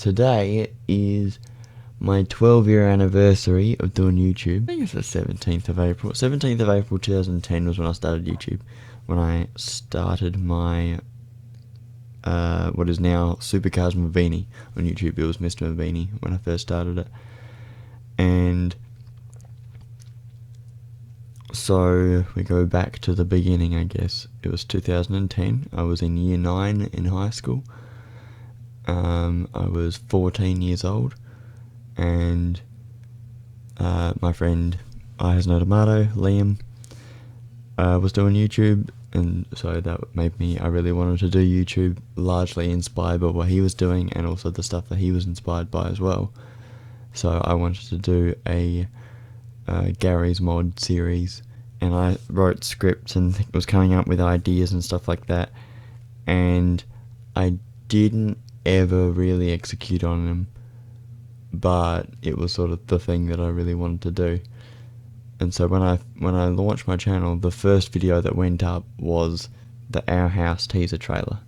today is my 12-year anniversary of doing YouTube. I think it's the 17th of April. 17th of April 2010 was when I started YouTube. When I started my, what is now Supercars Mavini on YouTube. It was Mr. Mavini when I first started it. And so we go back to the beginning, I guess. It was 2010. I was in year 9 in high school. I was 14 years old, and my friend I Has No Tomato, Liam, was doing YouTube, and so that made me, I really wanted to do YouTube, largely inspired by what he was doing and also the stuff that he was inspired by as well. So I wanted to do a Gary's Mod series, and I wrote scripts and was coming up with ideas and stuff like that, and I didn't ever really execute on them, but it was sort of the thing that I really wanted to do. And so when I launched my channel, the first video that went up was the Our House teaser trailer,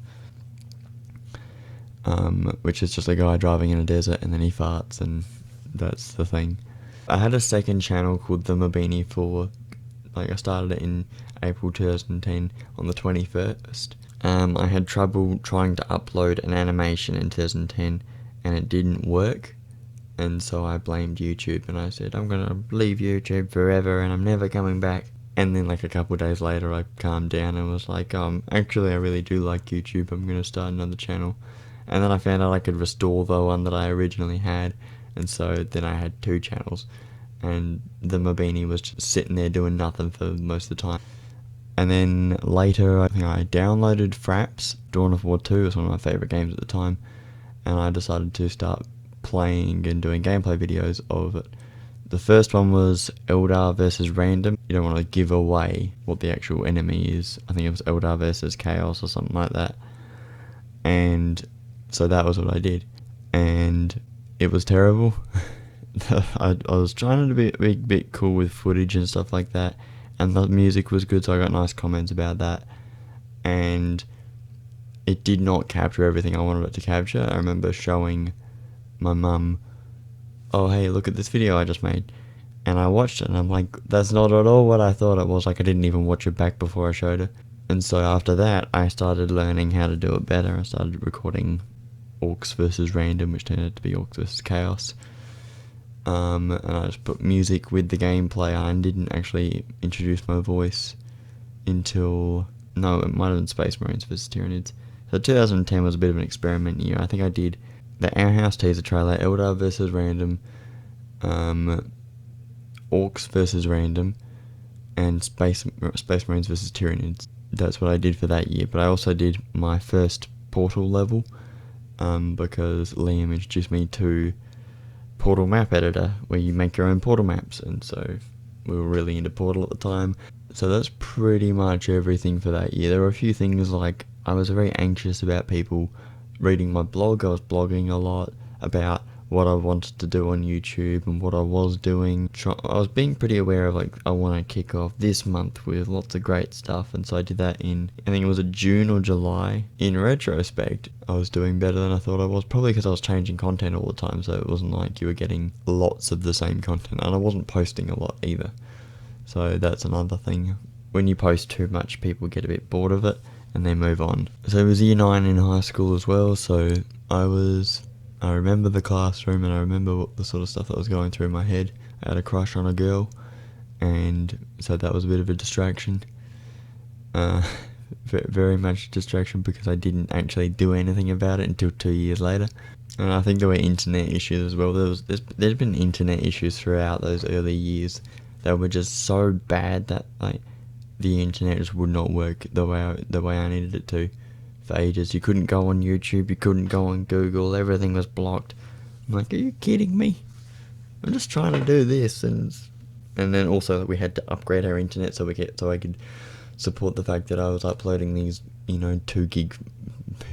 which is just a guy driving in a desert and then he farts, and that's the thing. I had a second channel called The Mabini for, I started it in April 2010 on the 21st. I had trouble trying to upload an animation in 2010 and it didn't work, and so I blamed YouTube and I said, I'm gonna leave YouTube forever and I'm never coming back. And then like a couple of days later I calmed down and was like, actually I really do like YouTube, I'm gonna start another channel. And then I found out I could restore the one that I originally had, and so then I had 2 channels, and the Mabini was just sitting there doing nothing for most of the time. And then later, I think I downloaded Fraps. Dawn of War 2 was one of my favourite games at the time, and I decided to start playing and doing gameplay videos of it. The first one was Eldar versus Random. You don't want to give away what the actual enemy is. I think it was Eldar versus Chaos or something like that. And so that was what I did, and it was terrible. I was trying to be a bit cool with footage and stuff like that, and the music was good, so I got nice comments about that, and it did not capture everything I wanted it to capture. I remember showing my mum, oh hey, look at this video I just made, and I watched it and I'm like, that's not at all what I thought it was. Like, I didn't even watch it back before I showed her. And so after that I started learning how to do it better. I started recording Orcs versus Random, which turned out to be Orcs versus Chaos. And I just put music with the gameplay. I didn't actually introduce my voice until, no, it might have been Space Marines vs Tyranids. So 2010 was a bit of an experiment year. I think I did the Our House teaser trailer, Eldar vs Random, Orcs vs Random, and Space Marines vs Tyranids. That's what I did for that year. But I also did my first Portal level, because Liam introduced me to Portal map editor, where you make your own Portal maps, and so we were really into Portal at the time. So that's pretty much everything for that year. There were a few things like, I was very anxious about people reading my blog. I was blogging a lot about what I wanted to do on YouTube and what I was doing. I was being pretty aware of, like, I want to kick off this month with lots of great stuff, and so I did that in, I think it was a June or July. In retrospect, I was doing better than I thought I was, probably because I was changing content all the time, so it wasn't like you were getting lots of the same content, and I wasn't posting a lot either. So that's another thing. When you post too much, people get a bit bored of it and they move on. So it was year 9 in high school as well, so I remember the classroom, and I remember what the sort of stuff that was going through my head. I had a crush on a girl, and so that was a bit of a distraction. Very much a distraction, because I didn't actually do anything about it until 2 years later. And I think there were internet issues as well. There's been internet issues throughout those early years that were just so bad that, like, the internet just would not work the way I needed it to. For ages, you couldn't go on YouTube, you couldn't go on Google, everything was blocked. I'm like, are you kidding me? I'm just trying to do this, and then also we had to upgrade our internet so I could support the fact that I was uploading these, 2 gig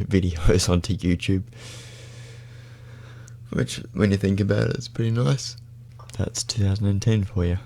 videos onto YouTube. Which, when you think about it, it's pretty nice. That's 2010 for you.